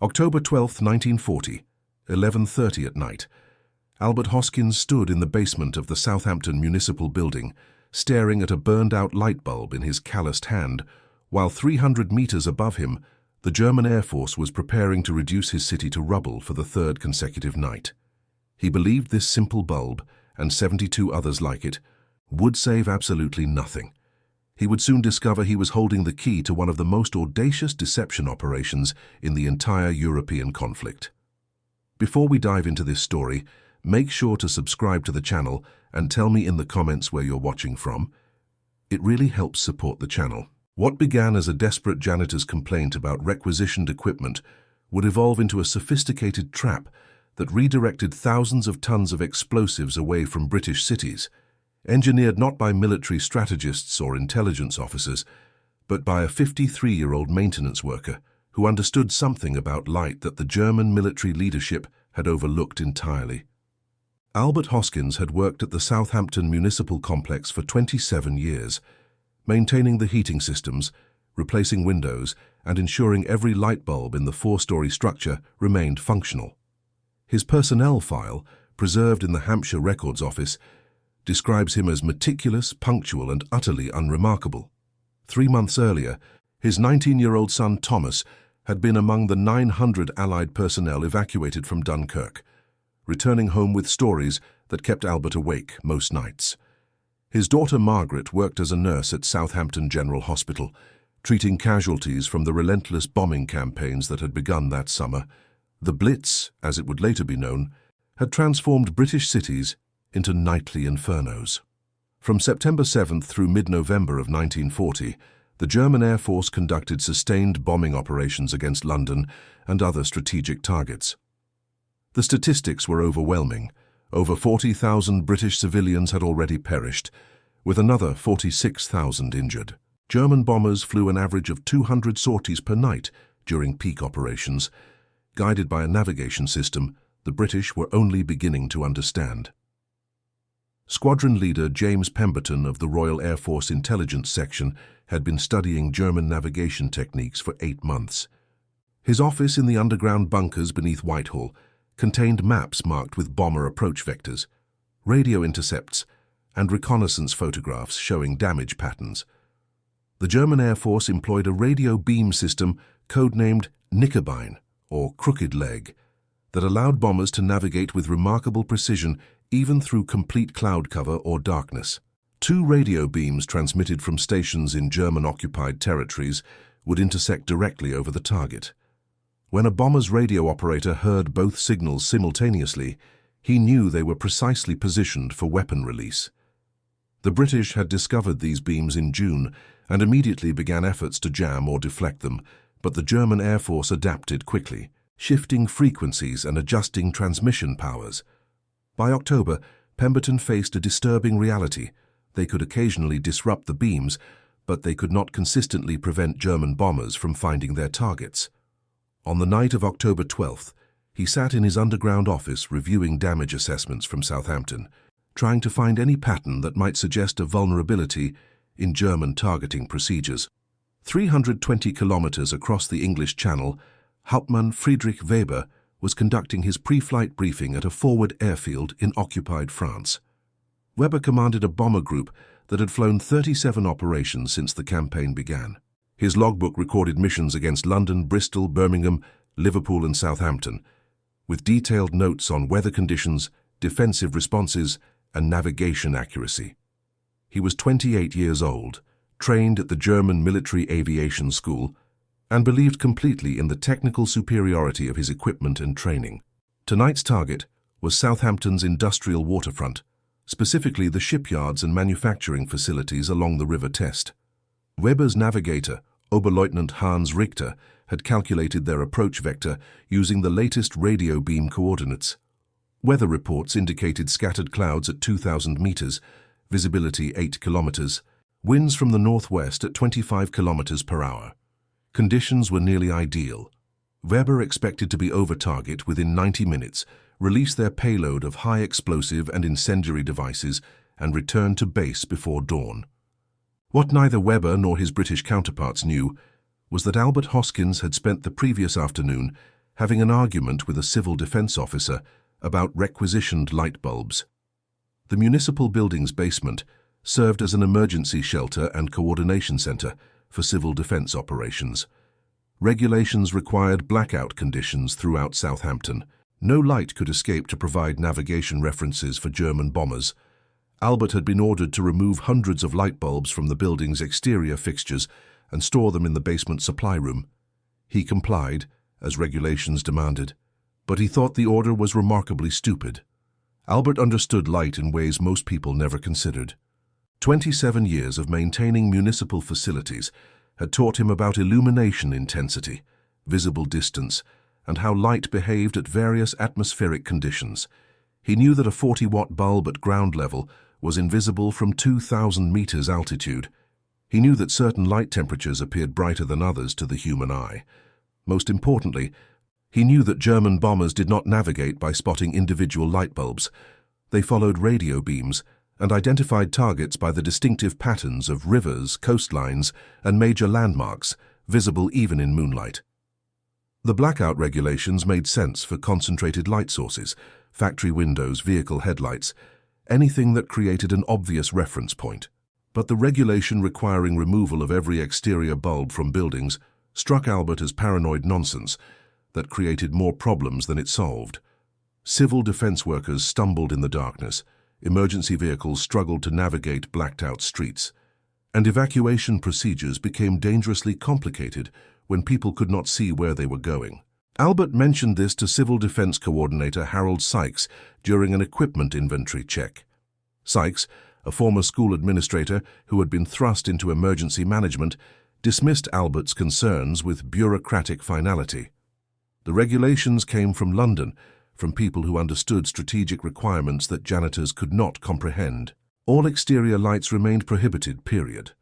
October 12, 1940, 11:30 at night. Albert Hoskins stood in the basement of the Southampton Municipal Building, staring at a burned-out light bulb in his calloused hand, while 300 meters above him, the German Air Force was preparing to reduce his city to rubble for the third consecutive night. He believed this simple bulb, and 72 others like it, would save absolutely nothing. He would soon discover he was holding the key to one of the most audacious deception operations in the entire European conflict. Before we dive into this story, make sure to subscribe to the channel and tell me in the comments where you're watching from. It really helps support the channel. What began as a desperate janitor's complaint about requisitioned equipment would evolve into a sophisticated trap that redirected thousands of tons of explosives away from British cities, engineered not by military strategists or intelligence officers, but by a 53-year-old maintenance worker who understood something about light that the German military leadership had overlooked entirely. Albert Hoskins had worked at the Southampton Municipal Complex for 27 years, maintaining the heating systems, replacing windows, and ensuring every light bulb in the four-story structure remained functional. His personnel file, preserved in the Hampshire Records Office, describes him as meticulous, punctual, and utterly unremarkable. 3 months earlier, his 19-year-old son Thomas had been among the 900 Allied personnel evacuated from Dunkirk, returning home with stories that kept Albert awake most nights. His daughter Margaret worked as a nurse at Southampton General Hospital, treating casualties from the relentless bombing campaigns that had begun that summer. The Blitz, as it would later be known, had transformed British cities into nightly infernos. From September 7th through mid-November of 1940, the German Air Force conducted sustained bombing operations against London and other strategic targets. The statistics were overwhelming. Over 40,000 British civilians had already perished, with another 46,000 injured. German bombers flew an average of 200 sorties per night during peak operations, guided by a navigation system the British were only beginning to understand. Squadron leader James Pemberton of the Royal Air Force Intelligence Section had been studying German navigation techniques for 8 months. His office in the underground bunkers beneath Whitehall contained maps marked with bomber approach vectors, radio intercepts, and reconnaissance photographs showing damage patterns. The German Air Force employed a radio beam system codenamed Knickerbein, or Crooked Leg, that allowed bombers to navigate with remarkable precision even through complete cloud cover or darkness. 2 radio beams transmitted from stations in German-occupied territories would intersect directly over the target. When a bomber's radio operator heard both signals simultaneously, he knew they were precisely positioned for weapon release. The British had discovered these beams in June and immediately began efforts to jam or deflect them, but the German Air Force adapted quickly, shifting frequencies and adjusting transmission powers. By October, Pemberton faced a disturbing reality. They could occasionally disrupt the beams, but they could not consistently prevent German bombers from finding their targets. On the night of October 12th, he sat in his underground office reviewing damage assessments from Southampton, trying to find any pattern that might suggest a vulnerability in German targeting procedures. 320 kilometers across the English Channel, Hauptmann Friedrich Weber was conducting his pre-flight briefing at a forward airfield in occupied France. Weber commanded a bomber group that had flown 37 operations since the campaign began. His logbook recorded missions against London, Bristol, Birmingham, Liverpool and Southampton, with detailed notes on weather conditions, defensive responses, and navigation accuracy. He was 28 years old, trained at the German Military Aviation School, and believed completely in the technical superiority of his equipment and training. Tonight's target was Southampton's industrial waterfront, specifically the shipyards and manufacturing facilities along the River Test. Weber's navigator, Oberleutnant Hans Richter, had calculated their approach vector using the latest radio beam coordinates. Weather reports indicated scattered clouds at 2,000 meters, visibility 8 kilometers, winds from the northwest at 25 kilometers per hour. Conditions were nearly ideal. Weber expected to be over target within 90 minutes, release their payload of high explosive and incendiary devices, and return to base before dawn. What neither Weber nor his British counterparts knew was that Albert Hoskins had spent the previous afternoon having an argument with a civil defense officer about requisitioned light bulbs. The municipal building's basement served as an emergency shelter and coordination center for civil defense operations. Regulations required blackout conditions throughout Southampton. No light could escape to provide navigation references for German bombers. Albert had been ordered to remove hundreds of light bulbs from the building's exterior fixtures and store them in the basement supply room. He complied, as regulations demanded, but he thought the order was remarkably stupid. Albert understood light in ways most people never considered. 27 years of maintaining municipal facilities had taught him about illumination intensity, visible distance, and how light behaved at various atmospheric conditions. He knew that a 40-watt bulb at ground level was invisible from 2,000 meters altitude. He knew that certain light temperatures appeared brighter than others to the human eye. Most importantly, he knew that German bombers did not navigate by spotting individual light bulbs. They followed radio beams and identified targets by the distinctive patterns of rivers, coastlines, and major landmarks, visible even in moonlight. The blackout regulations made sense for concentrated light sources, factory windows, vehicle headlights, anything that created an obvious reference point. But the regulation requiring removal of every exterior bulb from buildings struck Albert as paranoid nonsense that created more problems than it solved. Civil defense workers stumbled in the darkness, emergency vehicles struggled to navigate blacked-out streets, and evacuation procedures became dangerously complicated when people could not see where they were going. Albert mentioned this to Civil Defense Coordinator Harold Sykes during an equipment inventory check. Sykes, a former school administrator who had been thrust into emergency management, dismissed Albert's concerns with bureaucratic finality. The regulations came from London, from people who understood strategic requirements that janitors could not comprehend. All exterior lights remained prohibited, period.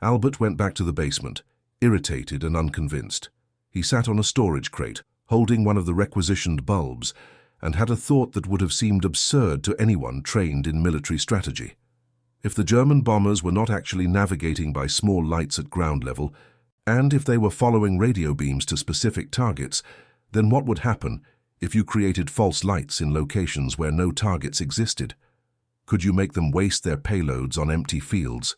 Albert went back to the basement, irritated and unconvinced. He sat on a storage crate, holding one of the requisitioned bulbs, and had a thought that would have seemed absurd to anyone trained in military strategy. If the German bombers were not actually navigating by small lights at ground level, and if they were following radio beams to specific targets, then what would happen if you created false lights in locations where no targets existed? Could you make them waste their payloads on empty fields?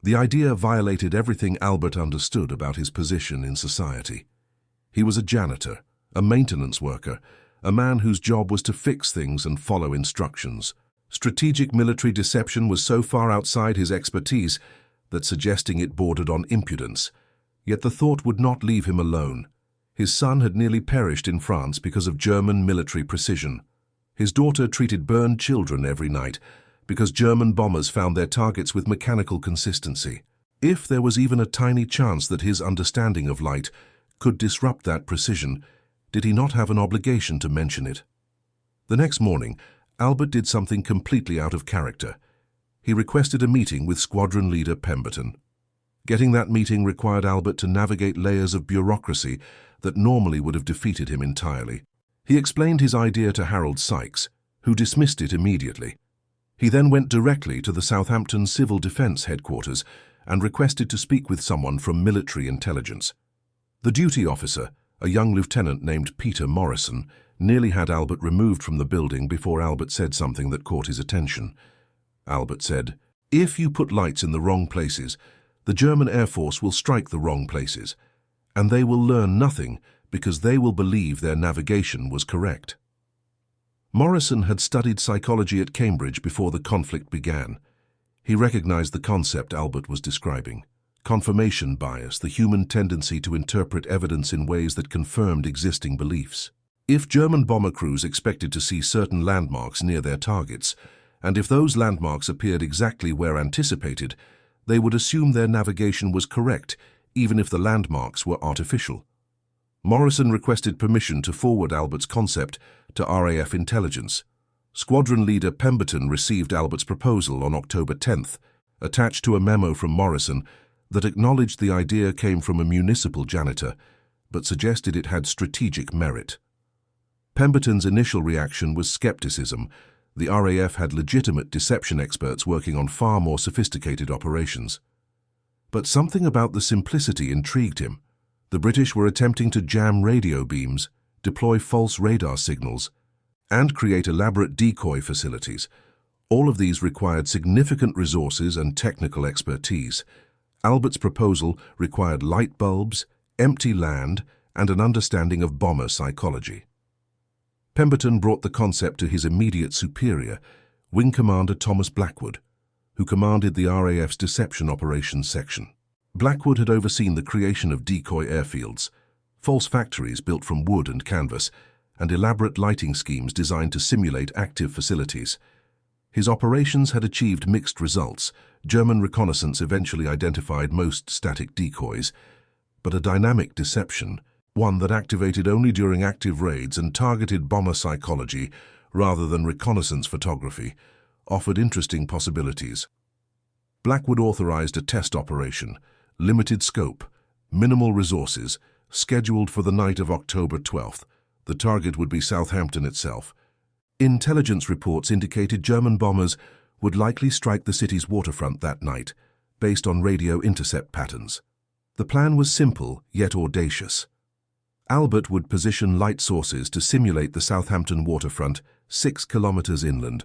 The idea violated everything Albert understood about his position in society. He was a janitor, a maintenance worker, a man whose job was to fix things and follow instructions. Strategic military deception was so far outside his expertise that suggesting it bordered on impudence. Yet the thought would not leave him alone. His son had nearly perished in France because of German military precision. His daughter treated burned children every night because German bombers found their targets with mechanical consistency. If there was even a tiny chance that his understanding of light could disrupt that precision, did he not have an obligation to mention it? The next morning, Albert did something completely out of character. He requested a meeting with Squadron Leader Pemberton. Getting that meeting required Albert to navigate layers of bureaucracy that normally would have defeated him entirely. He explained his idea to Harold Sykes, who dismissed it immediately. He then went directly to the Southampton Civil Defence headquarters and requested to speak with someone from military intelligence. The duty officer, a young lieutenant named Peter Morrison, nearly had Albert removed from the building before Albert said something that caught his attention. Albert said, "If you put lights in the wrong places, the German Air Force will strike the wrong places, and they will learn nothing because they will believe their navigation was correct." Morrison had studied psychology at Cambridge before the conflict began. He recognized the concept Albert was describing: confirmation bias, the human tendency to interpret evidence in ways that confirmed existing beliefs. If German bomber crews expected to see certain landmarks near their targets, and if those landmarks appeared exactly where anticipated, they would assume their navigation was correct, even if the landmarks were artificial. Morrison requested permission to forward Albert's concept to RAF intelligence. Squadron Leader Pemberton received Albert's proposal on October 10th, attached to a memo from Morrison that acknowledged the idea came from a municipal janitor, but suggested it had strategic merit. Pemberton's initial reaction was skepticism. The RAF had legitimate deception experts working on far more sophisticated operations. But something about the simplicity intrigued him. The British were attempting to jam radio beams, deploy false radar signals, and create elaborate decoy facilities. All of these required significant resources and technical expertise. Albert's proposal required light bulbs, empty land, and an understanding of bomber psychology. Pemberton brought the concept to his immediate superior, Wing Commander Thomas Blackwood, who commanded the RAF's Deception Operations Section. Blackwood had overseen the creation of decoy airfields, false factories built from wood and canvas, and elaborate lighting schemes designed to simulate active facilities. His operations had achieved mixed results. German reconnaissance eventually identified most static decoys, but a dynamic deception, one that activated only during active raids and targeted bomber psychology rather than reconnaissance photography, offered interesting possibilities. Blackwood authorized a test operation, limited scope, minimal resources, scheduled for the night of October 12th. The target would be Southampton itself. Intelligence reports indicated German bombers would likely strike the city's waterfront that night, based on radio intercept patterns. The plan was simple, yet audacious. Albert would position light sources to simulate the Southampton waterfront 6 kilometers inland,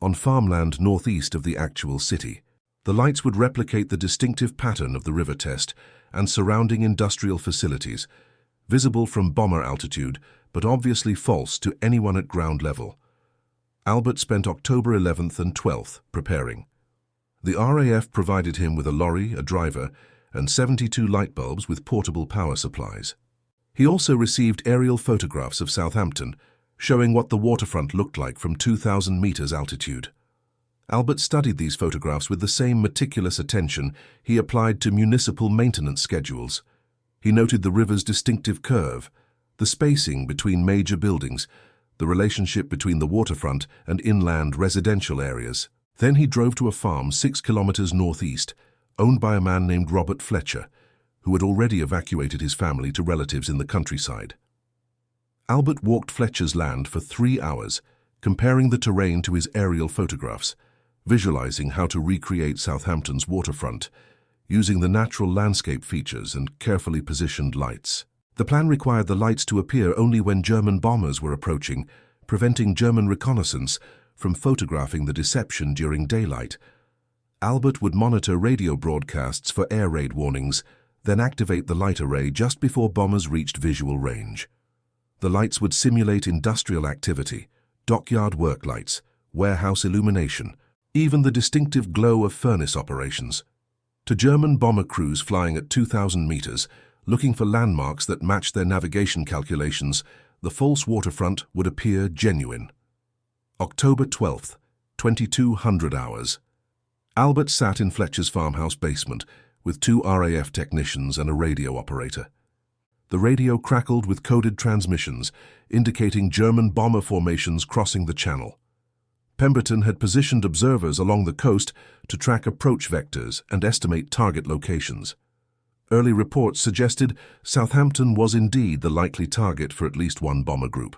on farmland northeast of the actual city. The lights would replicate the distinctive pattern of the river test and surrounding industrial facilities, visible from bomber altitude, but obviously false to anyone at ground level. Albert spent October 11th and 12th preparing. The RAF provided him with a lorry, a driver, and 72 light bulbs with portable power supplies. He also received aerial photographs of Southampton, showing what the waterfront looked like from 2,000 meters altitude. Albert studied these photographs with the same meticulous attention he applied to municipal maintenance schedules. He noted the river's distinctive curve, the spacing between major buildings, the relationship between the waterfront and inland residential areas. Then he drove to a farm 6 kilometers northeast, owned by a man named Robert Fletcher, who had already evacuated his family to relatives in the countryside. Albert walked Fletcher's land for 3 hours, comparing the terrain to his aerial photographs, visualizing how to recreate Southampton's waterfront, using the natural landscape features and carefully positioned lights. The plan required the lights to appear only when German bombers were approaching, preventing German reconnaissance from photographing the deception during daylight. Albert would monitor radio broadcasts for air raid warnings, then activate the light array just before bombers reached visual range. The lights would simulate industrial activity, dockyard work lights, warehouse illumination, even the distinctive glow of furnace operations. To German bomber crews flying at 2,000 meters, looking for landmarks that matched their navigation calculations, the false waterfront would appear genuine. October 12th, 2200 hours. Albert sat in Fletcher's farmhouse basement with 2 RAF technicians and a radio operator. The radio crackled with coded transmissions, indicating German bomber formations crossing the channel. Pemberton had positioned observers along the coast to track approach vectors and estimate target locations. Early reports suggested Southampton was indeed the likely target for at least one bomber group.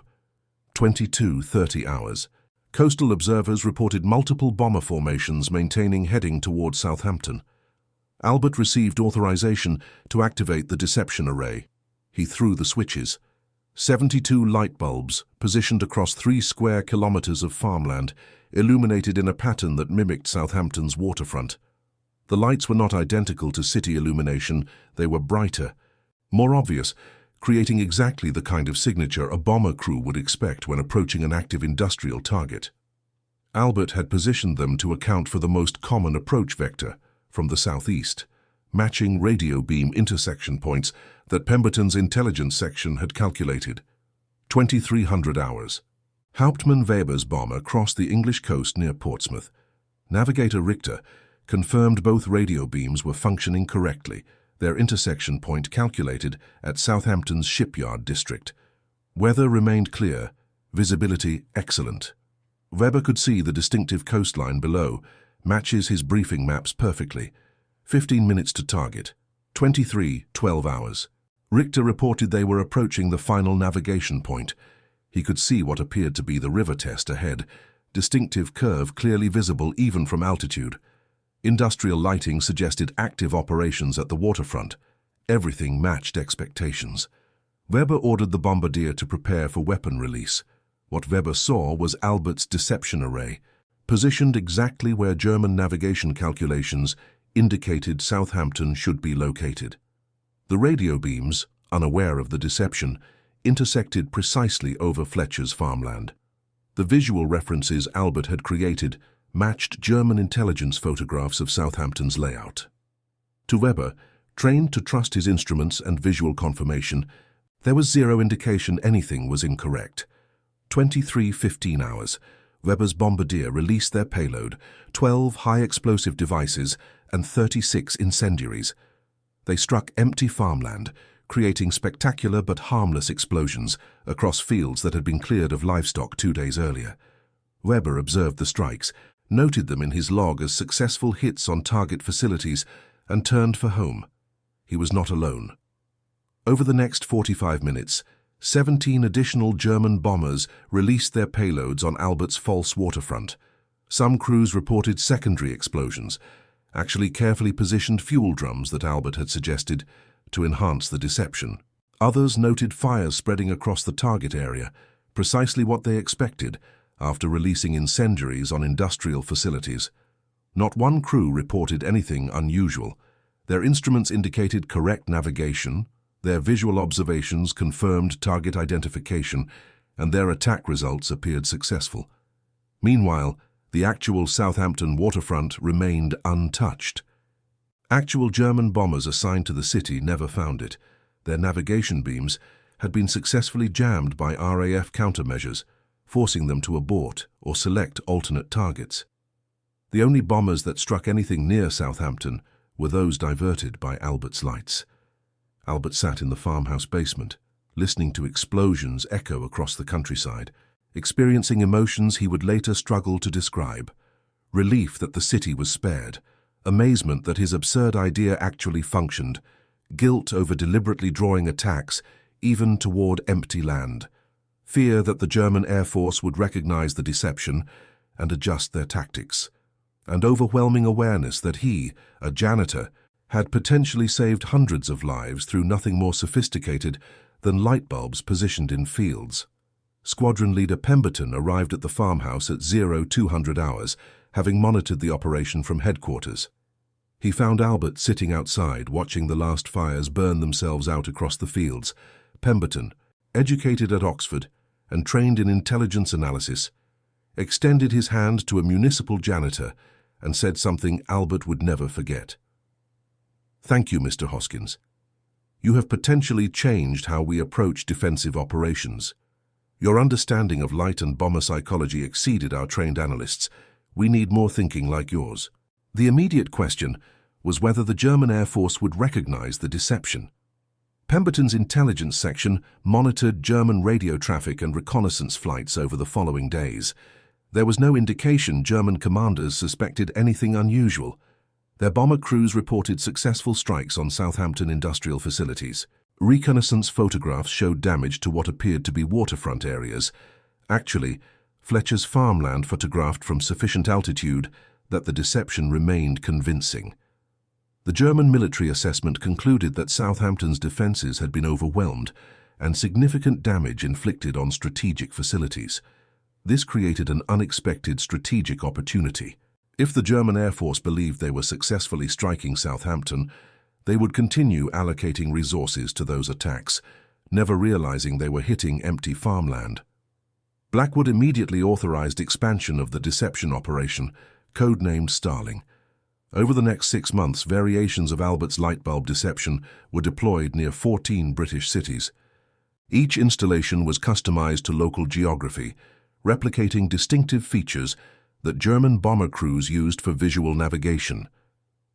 22:30 hours. Coastal observers reported multiple bomber formations maintaining heading towards Southampton. Albert received authorization to activate the deception array. He threw the switches. 72 light bulbs, positioned across 3 square kilometers of farmland, illuminated in a pattern that mimicked Southampton's waterfront. The lights were not identical to city illumination, they were brighter, more obvious, creating exactly the kind of signature a bomber crew would expect when approaching an active industrial target. Albert had positioned them to account for the most common approach vector, from the southeast, matching radio beam intersection points that Pemberton's intelligence section had calculated. 2300 hours. Hauptmann Weber's bomber crossed the English coast near Portsmouth. Navigator Richter confirmed both radio beams were functioning correctly, their intersection point calculated at Southampton's shipyard district. Weather remained clear, visibility excellent. Weber could see the distinctive coastline below, matches his briefing maps perfectly. 15 minutes to target. 12 hours. Richter reported they were approaching the final navigation point. He could see what appeared to be the river test ahead, distinctive curve clearly visible even from altitude. Industrial lighting suggested active operations at the waterfront. Everything matched expectations. Weber ordered the bombardier to prepare for weapon release. What Weber saw was Albert's deception array, positioned exactly where German navigation calculations indicated Southampton should be located. The radio beams, unaware of the deception, intersected precisely over Fletcher's farmland. The visual references Albert had created matched German intelligence photographs of Southampton's layout. To Weber, trained to trust his instruments and visual confirmation, there was zero indication anything was incorrect. 23:15 hours, Weber's bombardier released their payload, 12 high-explosive devices and 36 incendiaries. They struck empty farmland, creating spectacular but harmless explosions across fields that had been cleared of livestock 2 days earlier. Weber observed the strikes, noted them in his log as successful hits on target facilities, and turned for home. He was not alone. Over the next 45 minutes, 17 additional German bombers released their payloads on Albert's false waterfront. Some crews reported secondary explosions, actually carefully positioned fuel drums that Albert had suggested to enhance the deception. Others noted fires spreading across the target area, precisely what they expected after releasing incendiaries on industrial facilities. Not one crew reported anything unusual. Their instruments indicated correct navigation, their visual observations confirmed target identification, and their attack results appeared successful. Meanwhile, the actual Southampton waterfront remained untouched. Actual German bombers assigned to the city never found it. Their navigation beams had been successfully jammed by RAF countermeasures, forcing them to abort or select alternate targets. The only bombers that struck anything near Southampton were those diverted by Albert's lights. Albert sat in the farmhouse basement, listening to explosions echo across the countryside, experiencing emotions he would later struggle to describe. Relief that the city was spared, amazement that his absurd idea actually functioned, guilt over deliberately drawing attacks, even toward empty land, fear that the German Air Force would recognize the deception and adjust their tactics, and overwhelming awareness that he, a janitor, had potentially saved hundreds of lives through nothing more sophisticated than light bulbs positioned in fields. Squadron leader Pemberton arrived at the farmhouse at 0200 hours, having monitored the operation from headquarters. He found Albert sitting outside, watching the last fires burn themselves out across the fields. Pemberton, educated at Oxford and trained in intelligence analysis, extended his hand to a municipal janitor and said something Albert would never forget. "Thank you, Mr. Hoskins. You have potentially changed how we approach defensive operations. Your understanding of light and bomber psychology exceeded our trained analysts. We need more thinking like yours." The immediate question was whether the German Air Force would recognize the deception. Pemberton's intelligence section monitored German radio traffic and reconnaissance flights over the following days. There was no indication German commanders suspected anything unusual. Their bomber crews reported successful strikes on Southampton industrial facilities. Reconnaissance photographs showed damage to what appeared to be waterfront areas. Actually, Fletcher's farmland photographed from sufficient altitude that the deception remained convincing. The German military assessment concluded that Southampton's defenses had been overwhelmed and significant damage inflicted on strategic facilities. This created an unexpected strategic opportunity. If the German Air Force believed they were successfully striking Southampton, they would continue allocating resources to those attacks, never realizing they were hitting empty farmland. Blackwood immediately authorized expansion of the deception operation, codenamed Starling. Over the next 6 months, variations of Albert's light bulb deception were deployed near 14 British cities. Each installation was customized to local geography, replicating distinctive features that German bomber crews used for visual navigation.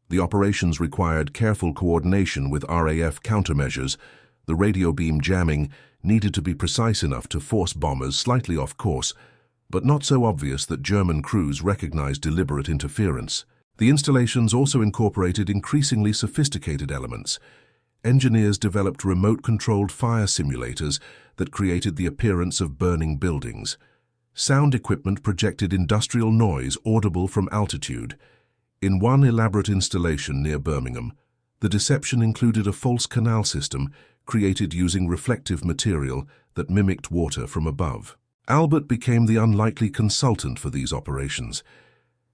The operations required careful coordination with RAF countermeasures. The radio beam jamming needed to be precise enough to force bombers slightly off course, but not so obvious that German crews recognized deliberate interference. The installations also incorporated increasingly sophisticated elements. Engineers developed remote-controlled fire simulators that created the appearance of burning buildings. Sound equipment projected industrial noise audible from altitude. In one elaborate installation near Birmingham, the deception included a false canal system created using reflective material that mimicked water from above. Albert became the unlikely consultant for these operations.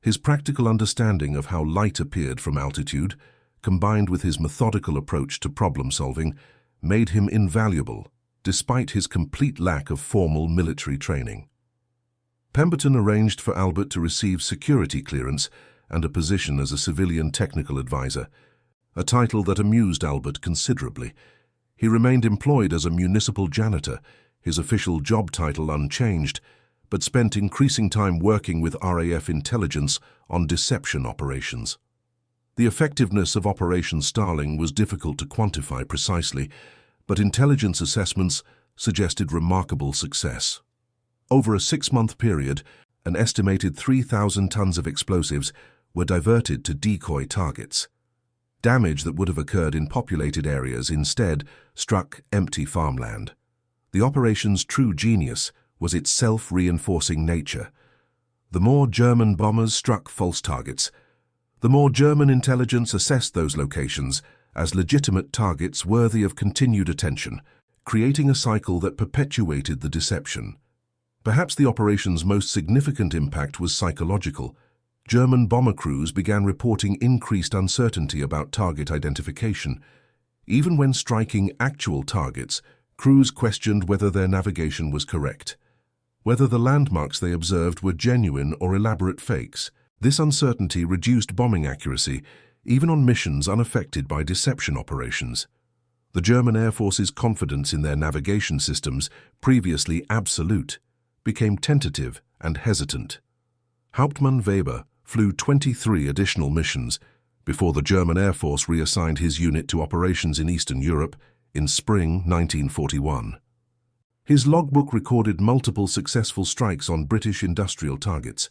His practical understanding of how light appeared from altitude, combined with his methodical approach to problem-solving, made him invaluable, despite his complete lack of formal military training. Pemberton arranged for Albert to receive security clearance and a position as a civilian technical advisor, a title that amused Albert considerably. He remained employed as a municipal janitor, his official job title unchanged, but spent increasing time working with RAF intelligence on deception operations. The effectiveness of Operation Starling was difficult to quantify precisely, but intelligence assessments suggested remarkable success. Over a 6-month period, an estimated 3,000 tons of explosives were diverted to decoy targets. Damage that would have occurred in populated areas instead struck empty farmland. The operation's true genius was its self-reinforcing nature. The more German bombers struck false targets, the more German intelligence assessed those locations as legitimate targets worthy of continued attention, creating a cycle that perpetuated the deception. Perhaps the operation's most significant impact was psychological. German bomber crews began reporting increased uncertainty about target identification. Even when striking actual targets, crews questioned whether their navigation was correct, whether the landmarks they observed were genuine or elaborate fakes. This uncertainty reduced bombing accuracy, even on missions unaffected by deception operations. The German Air Force's confidence in their navigation systems, previously absolute, became tentative and hesitant. Hauptmann Weber flew 23 additional missions before the German Air Force reassigned his unit to operations in Eastern Europe in spring 1941. His logbook recorded multiple successful strikes on British industrial targets.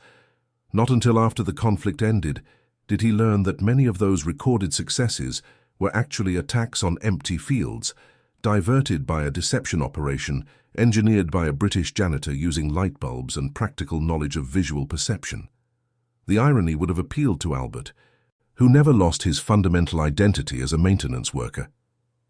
Not until after the conflict ended did he learn that many of those recorded successes were actually attacks on empty fields, diverted by a deception operation engineered by a British janitor using light bulbs and practical knowledge of visual perception. The irony would have appealed to Albert, who never lost his fundamental identity as a maintenance worker.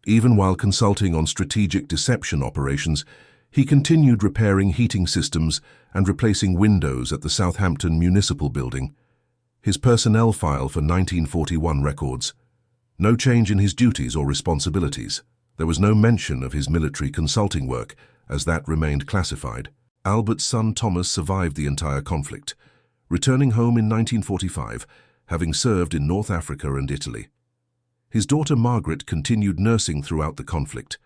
Even while consulting on strategic deception operations, he continued repairing heating systems and replacing windows at the Southampton Municipal Building. His personnel file for 1941 records. No change in his duties or responsibilities. There was no mention of his military consulting work, as that remained classified. Albert's son Thomas survived the entire conflict, returning home in 1945, having served in North Africa and Italy. His daughter Margaret continued nursing throughout the conflict,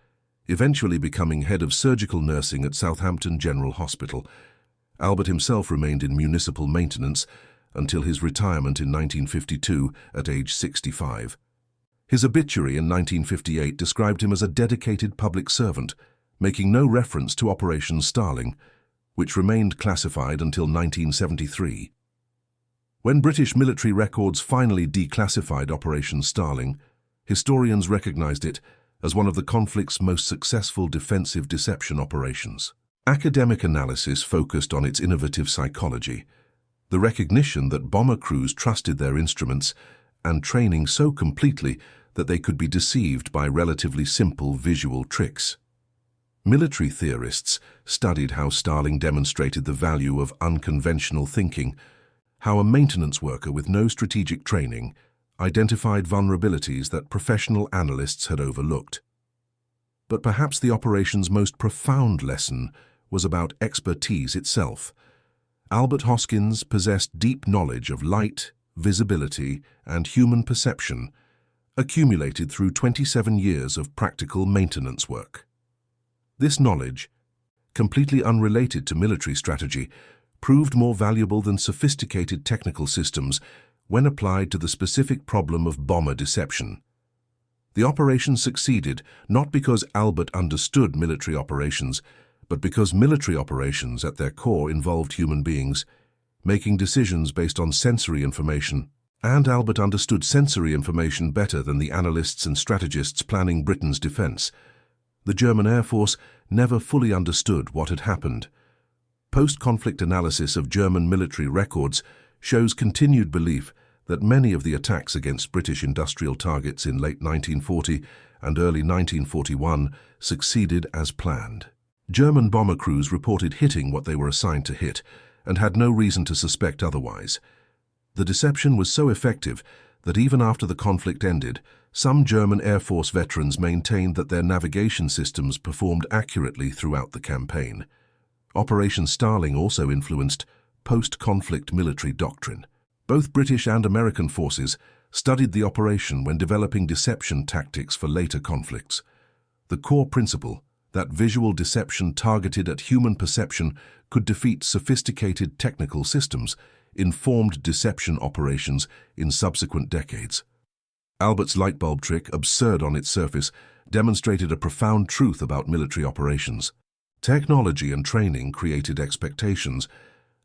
eventually becoming head of surgical nursing at Southampton General Hospital. Albert himself remained in municipal maintenance until his retirement in 1952 at age 65. His obituary in 1958 described him as a dedicated public servant, making no reference to Operation Starling, which remained classified until 1973. When British military records finally declassified Operation Starling, historians recognized it as one of the conflict's most successful defensive deception operations. Academic analysis focused on its innovative psychology, the recognition that bomber crews trusted their instruments and training so completely that they could be deceived by relatively simple visual tricks. Military theorists studied how Starling demonstrated the value of unconventional thinking, how a maintenance worker with no strategic training identified vulnerabilities that professional analysts had overlooked. But perhaps the operation's most profound lesson was about expertise itself. Albert Hoskins possessed deep knowledge of light, visibility, and human perception, accumulated through 27 years of practical maintenance work. This knowledge, completely unrelated to military strategy, proved more valuable than sophisticated technical systems when applied to the specific problem of bomber deception. The operation succeeded not because Albert understood military operations, but because military operations at their core involved human beings, making decisions based on sensory information, and Albert understood sensory information better than the analysts and strategists planning Britain's defense. The German Air Force never fully understood what had happened. Post-conflict analysis of German military records shows continued belief that many of the attacks against British industrial targets in late 1940 and early 1941 succeeded as planned. German bomber crews reported hitting what they were assigned to hit and had no reason to suspect otherwise. The deception was so effective that even after the conflict ended, some German Air Force veterans maintained that their navigation systems performed accurately throughout the campaign. Operation Starling also influenced post-conflict military doctrine. Both British and American forces studied the operation when developing deception tactics for later conflicts. The core principle that visual deception targeted at human perception could defeat sophisticated technical systems informed deception operations in subsequent decades. Albert's light bulb trick, absurd on its surface, demonstrated a profound truth about military operations. Technology and training created expectations,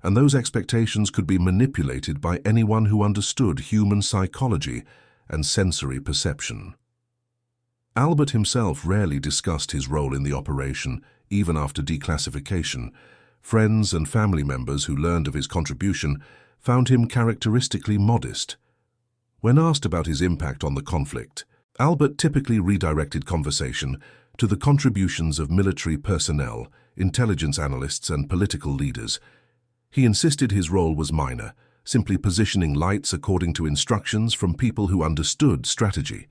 and those expectations could be manipulated by anyone who understood human psychology and sensory perception. Albert himself rarely discussed his role in the operation, even after declassification. Friends and family members who learned of his contribution found him characteristically modest. When asked about his impact on the conflict, Albert typically redirected conversation to the contributions of military personnel, intelligence analysts, and political leaders. He insisted his role was minor, simply positioning lights according to instructions from people who understood strategy.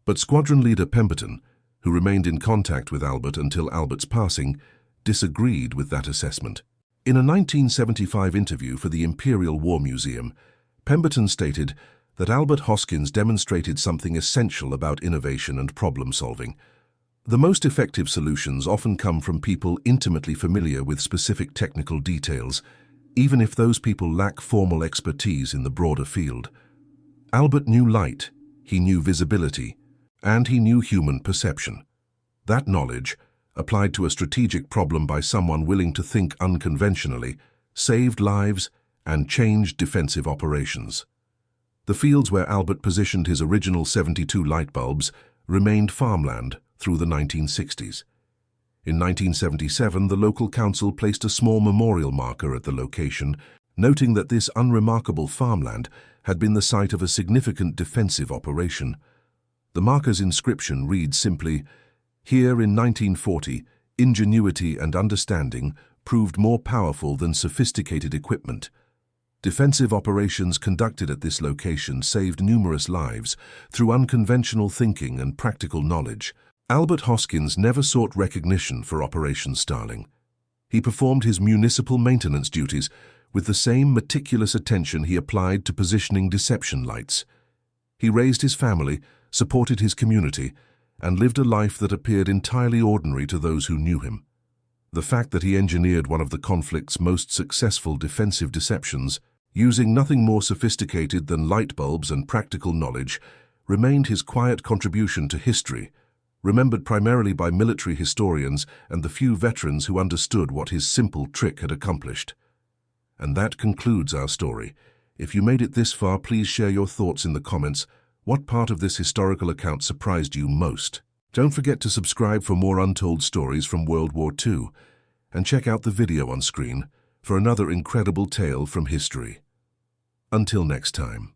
But Squadron Leader Pemberton, who remained in contact with Albert until Albert's passing, disagreed with that assessment. In a 1975 interview for the Imperial War Museum, Pemberton stated that Albert Hoskins demonstrated something essential about innovation and problem-solving. The most effective solutions often come from people intimately familiar with specific technical details, even if those people lack formal expertise in the broader field. Albert knew light, he knew visibility, and he knew human perception. That knowledge, applied to a strategic problem by someone willing to think unconventionally, saved lives and changed defensive operations. The fields where Albert positioned his original 72 light bulbs remained farmland through the 1960s. In 1977, the local council placed a small memorial marker at the location, noting that this unremarkable farmland had been the site of a significant defensive operation. The marker's inscription reads simply, "Here in 1940, ingenuity and understanding proved more powerful than sophisticated equipment. Defensive operations conducted at this location saved numerous lives through unconventional thinking and practical knowledge." Albert Hoskins never sought recognition for Operation Starling. He performed his municipal maintenance duties with the same meticulous attention he applied to positioning deception lights. He raised his family, supported his community, and lived a life that appeared entirely ordinary to those who knew him. The fact that he engineered one of the conflict's most successful defensive deceptions, using nothing more sophisticated than light bulbs and practical knowledge, remained his quiet contribution to history, remembered primarily by military historians and the few veterans who understood what his simple trick had accomplished. And that concludes our story. If you made it this far, please share your thoughts in the comments. What part of this historical account surprised you most? Don't forget to subscribe for more untold stories from World War II, and check out the video on screen for another incredible tale from history. Until next time.